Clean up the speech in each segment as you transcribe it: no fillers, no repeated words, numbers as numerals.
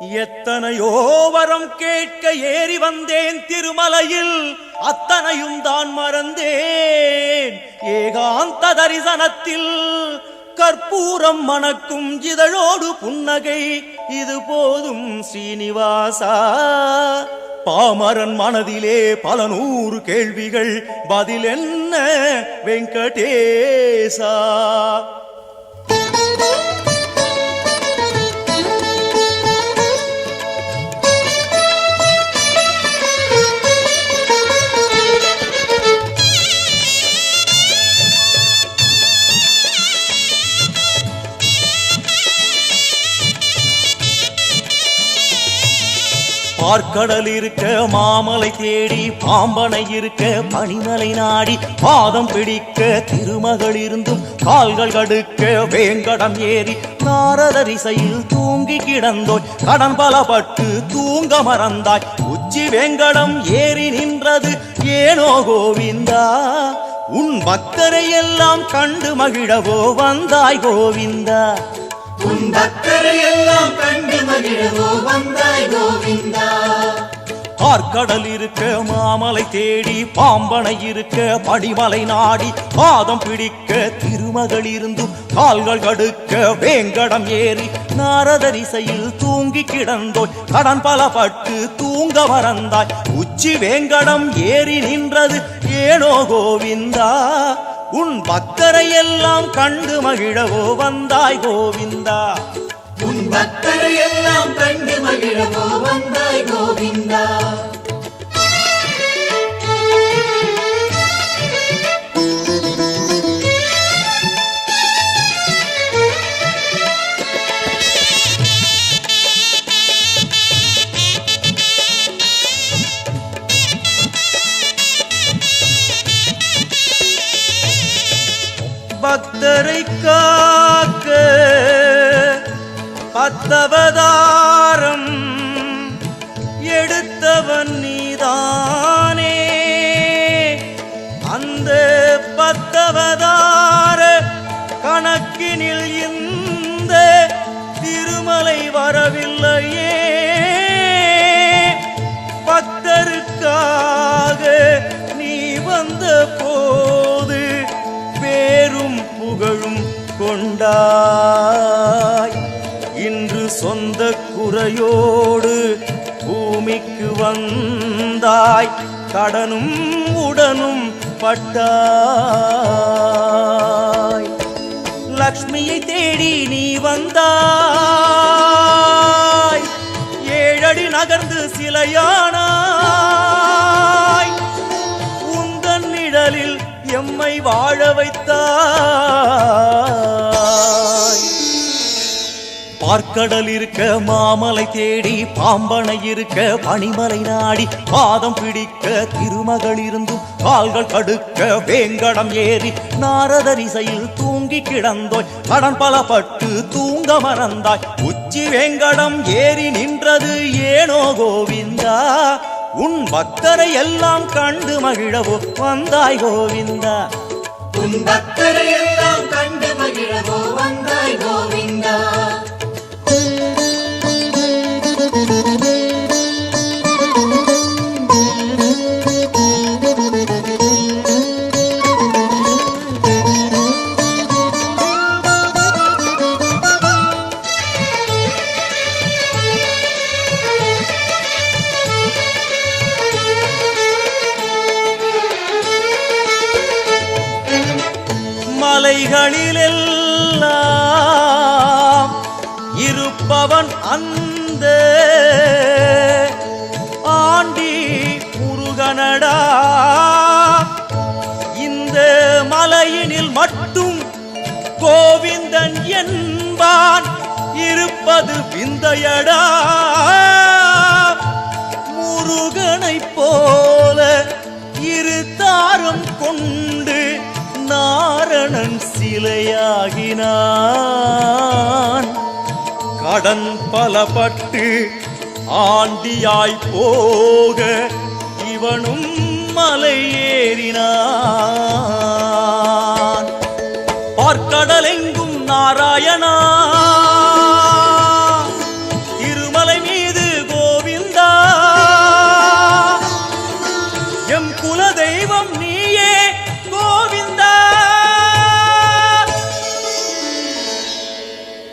எத்தனையோ வரம் கேட்க ஏறி வந்தேன் திருமலையில், அத்தனையும் தான் மறந்தேன் ஏகாந்த தரிசனத்தில். கற்பூரம் மணக்கும் இதழோடு புன்னகை, இது போதும் ஸ்ரீனிவாசா. பாமரன் மனதிலே பல நூறு கேள்விகள், பதில் என்ன வெங்கடேசா? பார்க்கடல் இருக்க மாமலை தேடி, பாம்பனை இருக்க பனிமலை நாடி, பாதம் பிடிக்க திருமகள் இருந்தும் கால்கள் கடுக்க வேங்கடம் ஏறி, நாரதரிசையில் தூங்கி கிடந்தோய் கடன் பலப்பட்டு தூங்க மறந்தாய். உச்சி வேங்கடம் ஏறி நின்றது ஏனோ கோவிந்தா, உன் பக்தரை எல்லாம் கண்டு மகிழவோ வந்தாய் கோவிந்தா. உன் பக்தரை எல்லாம் கண்டு மகிழவோ வந்தாய் கோவிந்தா. பார்க்கடல் இருக்க மாமலை தேடி, பாம்பனை இருக்க படிமலை நாடி, பாதம் பிடிக்க திருமகள் இருந்தும் கால்கள் கடுக்க வேங்கடம் ஏறி, நாரதரிசையில் தூங்கி கிடந்தோய் கடன் பலப்பட்டு தூங்க மறந்தாய். உச்சி வேங்கடம் ஏறி நின்றது ஏனோ கோவிந்தா, உன் பக்தரை எல்லாம் கண்டு மகிழவோ வந்தாய் கோவிந்தா. உன் பக்தரை எல்லாம் கண்டு மகிழவோ வந்தாய் கோவிந்தா. பக்தரை காக்க பத்தவதாரம் எடுத்தவன் நீதானே, அந்த பத்தவதார கணக்கினில் இந்த திருமலை வரவில்லையே. பக்தருக்காக நீ வந்த போது பேரும் புகழும் கொண்டாய், இன்று சொந்த குறையோடு பூமிக்கு வந்தாய், கடனும் உடனும் பட்டாய். லக்ஷ்மியை தேடி நீ வந்தாய், ஏழடி நகர்ந்து சிலையானாய், உந்தன் நிழலில் எம்மை வாழ வைத்தாய். பார்க்கடல் இருக்க மாமலை தேடி, பாம்பனை இருக்க பனிமலை நாடி, பாதம் பிடிக்க திருமகள் இருந்தும் கால்கள் கடுக்க வேங்கடம் ஏறி, நாரதரிசையில் தூங்கி கிடந்தோய் கடன் பலப்பட்டு தூங்க மறந்தாய். உச்சி வேங்கடம் ஏறி நின்றது ஏனோ கோவிந்தா, உன் பக்தரை எல்லாம் கண்டு மகிழவோ வந்தாய் கோவிந்தா. உன் பக்தரை எல்லாம் கண்டு மகிழவோ வந்தாய் கோவிந்தா. மலைகளிலெல்லாம் இருப்பவன் அந்த ஆண்டி முருகனடா, இந்த மலையினில் மட்டும் கோவிந்தன் என்பான் இருப்பது விந்தையடா. முருகனை போல இரு தாரம் கொண்டு நாரணன் சிலையாகினான், கடன் பலப்பட்டு ஆண்டியாய் போக இவனும் மலை ஏறினான். பார்க்கடலெங்கும் நாராயணா, திருமலை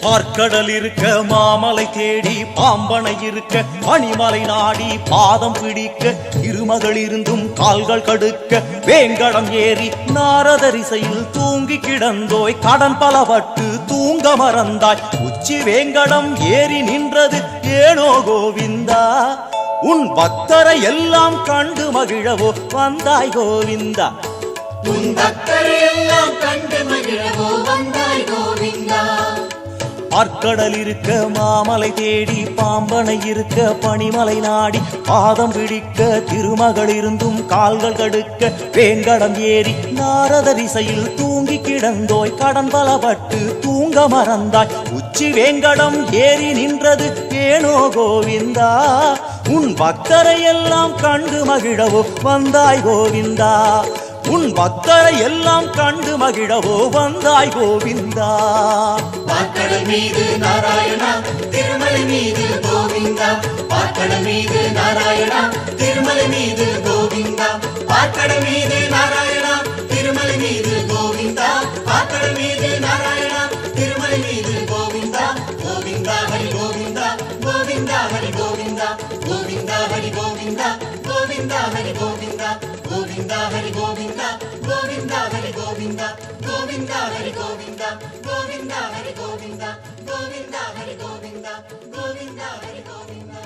பார்க்கடல் இருக்க மாமலை தேடி பாம்பனை இருக்க பனிமலை நாடி பாதம் பிடிக்க இருமகள் இருந்தும் கால்கள் கடுக்க வேங்கடம் ஏறி நாரதரிசையில் தூங்கி கிடந்தோய் கடன் பலவட்டு தூங்க மறந்தாய் உச்சி வேங்கடம் ஏறி நின்றது ஏனோ கோவிந்தா உன் பக்தரை எல்லாம் கண்டு மகிழவோ வந்தாய் கோவிந்தா உன் பக்தரை எல்லாம் கண்டு மகிழவோ வந்தாய் கோவிந்தா பார்க்கடல் இருக்க மாமலை தேடி பாம்பனை இருக்க பனிமலை நாடி பாதம் பிடிக்க திருமகள் இருந்தும் கால்கள் கடுக்க வேங்கடம் ஏறி நாரதரிசையில் தூங்கி கிடந்தோய் கடன் பலப்பட்டு தூங்க மறந்தாய் உச்சி வேங்கடம் ஏறி நின்றது ஏனோ கோவிந்தா உன் பக்தரை எல்லாம் கண்டு மகிழவோ வந்தாய் கோவிந்தா உன் பக்தரை எல்லாம் கண்டு மகிழவோ வந்தாய் கோவிந்தா பார்க்கடல் மீது நாராயணா திருமலை மீது கோவிந்தா பார்க்கடல் மீது நாராயணா திருமலை மீது கோவிந்தா பார்க்கடல் மீது நாராயணா திருமலை மீது கோவிந்தா பார்க்கடல் மீது நாராயணா திருமலை மீது கோவிந்தா கோவிந்தா ஹரி கோவிந்தா கோவிந்தா ஹரி கோவிந்தா கோவிந்தா ஹரி கோவிந்தா கோவிந்தா ஹரி கோவிந்தா கோவிந்தா ஹரி கோவிந்தா கோவிந்தா ஹரி கோவிந்தா கோவிந்தா ஹரி கோவிந்தா கோவிந்தா ஹரி கோவிந்தா கோவிந்தா ஹரி கோவிந்தா கோவிந்தா ஹரி கோவிந்தா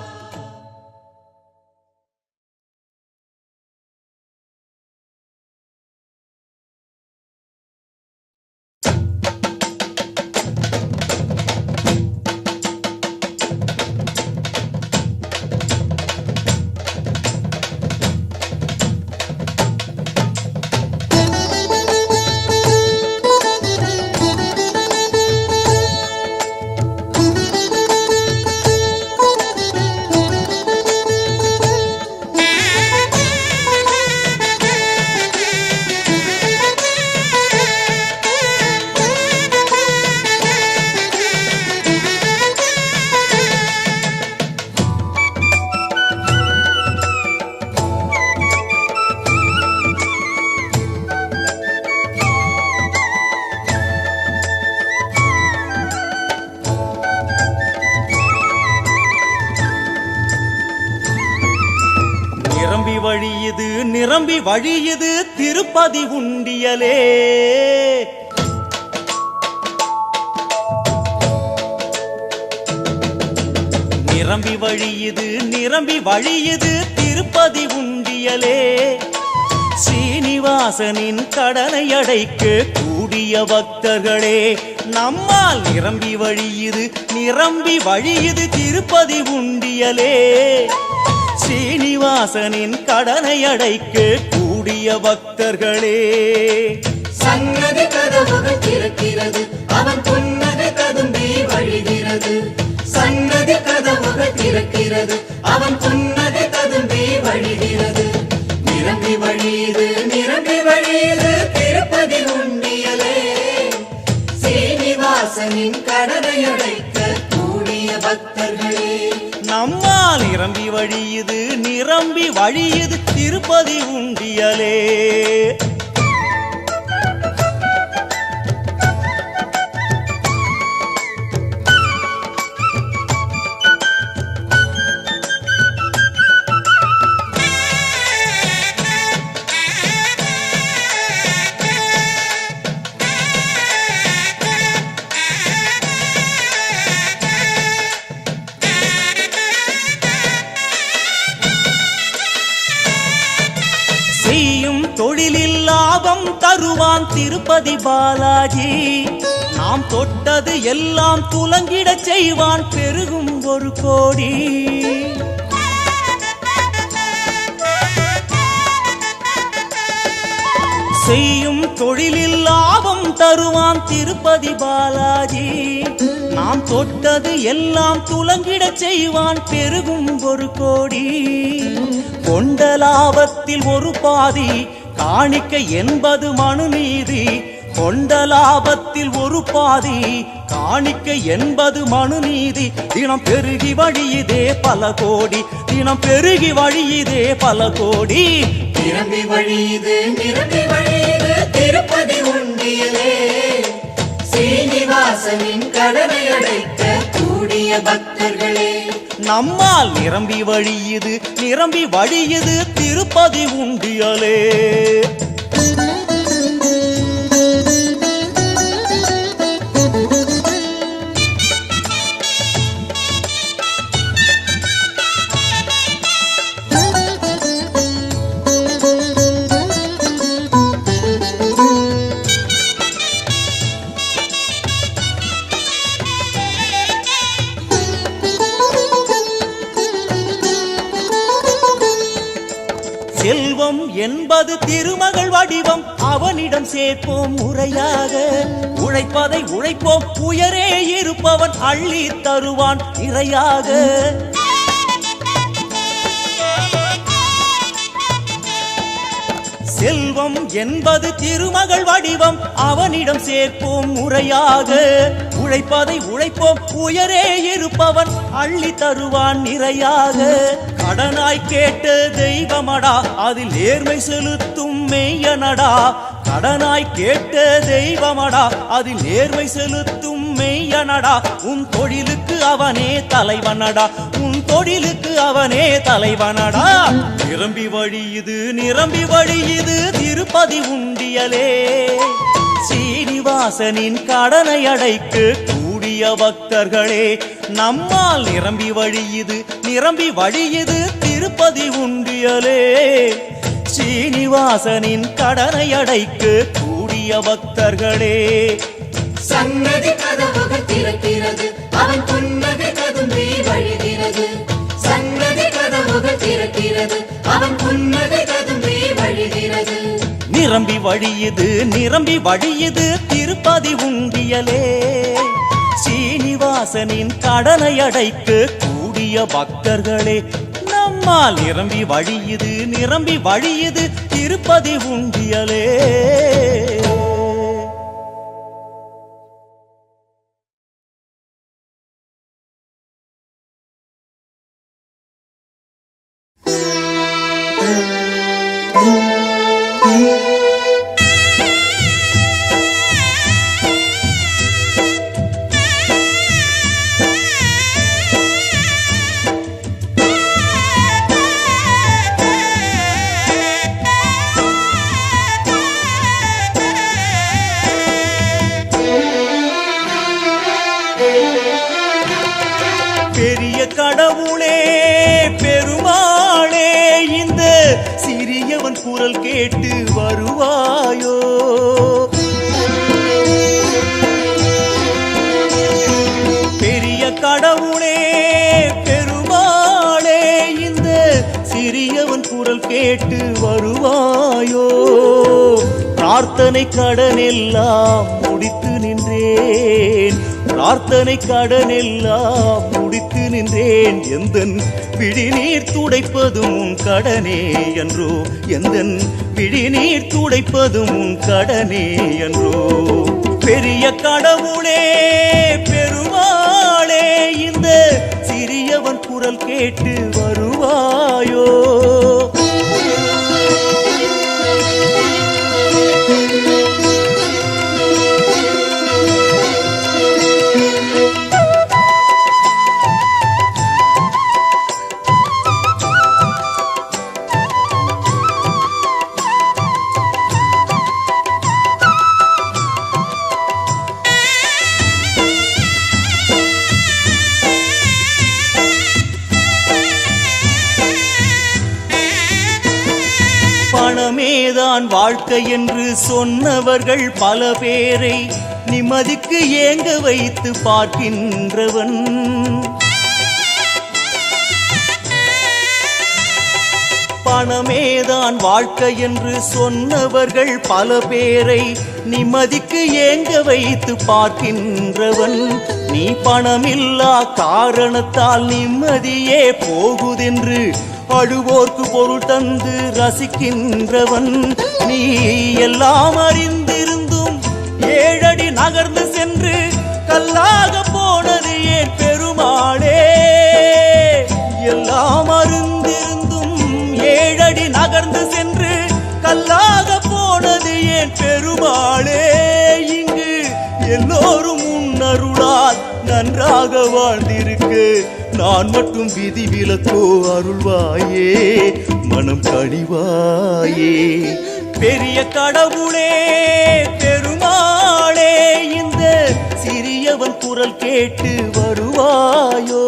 நிரம்பி வழியுது திருப்பதி உண்டியலே நிரம்பி வழியுது திருப்பதி உண்டியலே ஸ்ரீனிவாசனின் கடனை அடைக்க கூடிய பக்தர்களே நம்மால் நிரம்பி வழியுது திருப்பதி உண்டியலே ஸ்ரீனிவாசனின் கடனை அடைக்க கூடிய பக்தர்களே சன்னதி கதவுகள் திறக்கிறது அவன் புன்னகை ததும்பி வழிகிறது சன்னதி கதவுகள் திறக்கிறது அவன் புன்னகை ததும்பி வழிகிறது நிரம்பி வழியுது திருப்பதி உண்டியலே ஸ்ரீனிவாசனின் கடனை அடைக்க கூடிய பக்தர்களே நம்மால் நிரம்பி வழியுது திருப்பதி உண்டியலே தொழிலில் லாபம் தருவான் திருப்பதி பாலாஜி நாம் தொட்டது எல்லாம் துலங்கிட செய்வான் பெருகும் ஒரு கோடி செய்யும் தொழிலில் லாபம் தருவான் திருப்பதி பாலாஜி நாம் தொட்டது எல்லாம் துலங்கிட செய்வான் பெருகும் ஒரு கோடி கொண்ட லாபத்தில் ஒரு பாதி காணிக்க என்பது மனுநீதி கொண்ட லாபத்தில் ஒரு பாதி காணிக்க என்பது மனுநீதி தினம் பெருகி வழியுதே பல கோடி தினம் பெருகி வழியுதே பல கோடி நிரம்பி வழியுது திருப்பதி உண்டியலே ஸ்ரீனிவாச சீனிவாசனின் கடனை அடைக்க கூடிய பக்தர்களே, நம்மால் நிரம்பி வழியுது நிரம்பி வழியுது திருப்பதி உண்டியலே. செல்வம் என்பது திருமகள் வடிவம், அவனிடம் சேர்ப்போம் முறையாக. உழைப்பதை உழைப்போம், உயரே இருப்பவன் அள்ளி தருவான் நிறையாக. செல்வம் என்பது திருமகள் வடிவம், அவனிடம் சேர்ப்போம் முறையாக. உழைப்பதை உழைப்போம், உயரே இருப்பவன் அள்ளி தருவான் நிறையாக. கடனாய் கேட்ட தெய்வமடா, அதில் நேர்மை செலுத்தும் மெய்யனடா. கடனாய் கேட்ட தெய்வமடா, அதில் நேர்மை செலுத்தும் மெய்யனடா. உன் தொழிலுக்கு அவனே தலைவனடா, உன் தொழிலுக்கு அவனே தலைவனடா. நிரம்பி வழியுது நிரம்பி வழியுது திருப்பதி உண்டியலே. சீனிவாசனின் கடனை அடைக்க கூடிய பக்தர்களே, நம்மால் நிரம்பி வழியுது நிரம்பி வழியுது திருப்பதி உண்டியலே. சீனிவாசனின் கடனை அடைக்க கூடிய பக்தர்களே. சன்னதி கதவுகள் திறக்கிறது, அவன் புன்னகை கதும்பி வழிகிறது. சன்னதி கதவுகள் திறக்கிறது, அவன் புன்னகை கதும்பி வழிகிறது. நிரம்பி வழியுது நிரம்பி வழியுது திருப்பதி உண்டியலே. சீனிவாசனின் கடனை அடைக்க கூடிய பக்தர்களே, நம்மால் நிரம்பி வழியுது நிரம்பி வழியுது திருப்பதி உண்டியலே. பெரிய கடவுளே பெருமாளே, இந்த சிறியவன் குரல் கேட்டு வருவாயோ? பெரிய கடவுளே பெருமாளே, இந்த சிறியவன் குரல் கேட்டு வருவாயோ? பிரார்த்தனை கடனெல்லாம் முடித்து நின்றேன், பிரார்த்தனை கடனெல்லாம் முடித்து நின்றேன். எந்தன் விழிநீர் துடைப்பதும் உன் கடனே என்றோ, எந்தன் விழிநீர் துடைப்பதும் உன் கடனே என்றோ. பெரிய கடவுளே பெருமாளே, இந்த சிறியவன் குரல் கேட்டு வருவாயோ? பணமேதான் வாழ்க்கை என்று சொன்னவர்கள் பல பேரை நிம்மதிக்கு ஏங்க வைத்து பார்க்கின்றவன். பணமேதான் வாழ்க்கை என்று சொன்னவர்கள் பல பேரை நிம்மதிக்கு ஏங்க வைத்து பார்க்கின்றவன். நீ பணமில்லா காரணத்தால் நிம்மதியே போகுதென்று அழுவோர்க்கு பொருள் தந்து ரசிக்கின்றவன். நீ எல்லாம் அறிந்திருந்தும் ஏழடி நகர்ந்து சென்று கல்லாக போனது ஏன் பெருமாளே? எல்லாம் அறிந்திருந்தும் ஏழடி நகர்ந்து சென்று கல்லாக போனது ஏன் பெருமாளே? இங்கு எல்லோரும் உன்ன நன்றாக வாழ்ந்திருக்க நான் மட்டும் விதி விலக்கோ அருள்வாயே மனம் கனிவாயே. பெரிய கடவுளே பெருமாளே இந்த சிறியவன் குரல் கேட்டு வருவாயோ.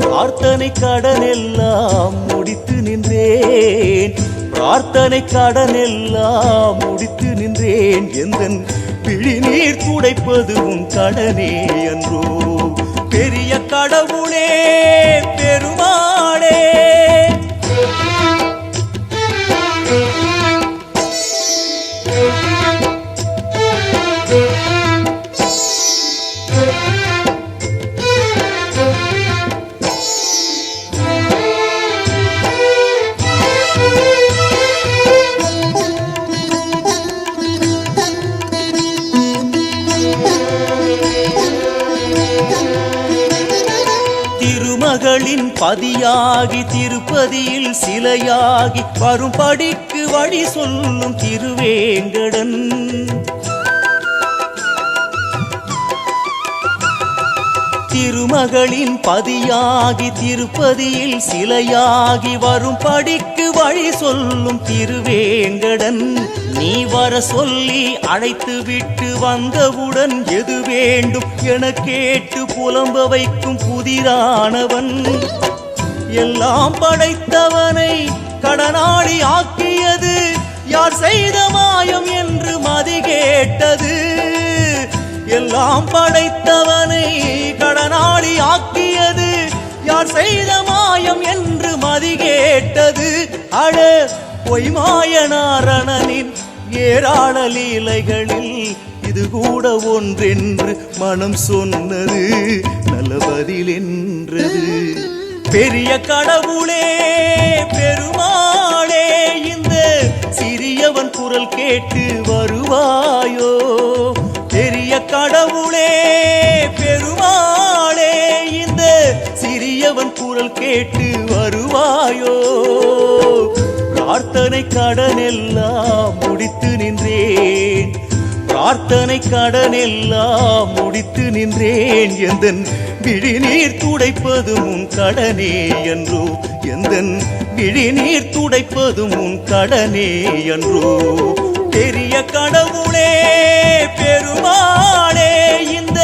பிரார்த்தனை கடனெல்லாம் முடித்து நின்றேன், பிரார்த்தனை கடனெல்லாம் முடித்து நின்றேன். எந்தன் விழிநீர் துடைப்பது உன் கடனே அன்றோ. பெரிய கடவுளே பெருமாளே. திருமகளின் பதியாகி திருப்பதியில் சிலையாகி வரும் படிக்கு வழி சொல்லும் திருவேங்கடன். திருமகளின் பதியாகி திருப்பதியில் சிலையாகி வரும் படிக்கு வழி சொல்லும் திருவேங்கடன். நீ வர சொல்லி அழைத்து விட்டு வந்தவுடன் எது வேண்டும் என கேட்டு புலம்ப வைக்கும் புதிரானவன். எல்லாம் படைத்தவனை கடனாளி ஆக்கியது யார் செய்த மாயம் என்று மதி கேட்டது. எல்லாம் படைத்தவனை கடனாளி ஆக்கியது யார் செய்த மாயம் என்று மதி கேட்டது. அட பொய்மாயனாரணனின் ஏராள லீலைகளில் இது கூட ஒன்றென்று மனம் சொன்னது நல்ல பதில் என்றது. பெரிய கடவுளே பெருமாளே இந்த சிறியவன் குரல் கேட்டு வருவாயோ. பெரிய கடவுளே பெருமாளே இந்த சிறியவன் குரல் கேட்டு வருவாயோ. பிரார்த்தனை கடனெல்லாம் முடித்து நின்றேன், பிரார்த்தனை கடனெல்லாம் முடித்து நின்றேன். எந்தன் விழிநீர் துடைப்பதும் உன் கடனே என்றோ. எந்தன் விழிநீர் துடைப்பதும் உன் கடனே என்றோ. பெரிய கடவுளே பெருமாளே இந்த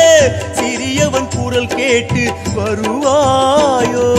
சிறியவன் குரல் கேட்டு வருவாயோ.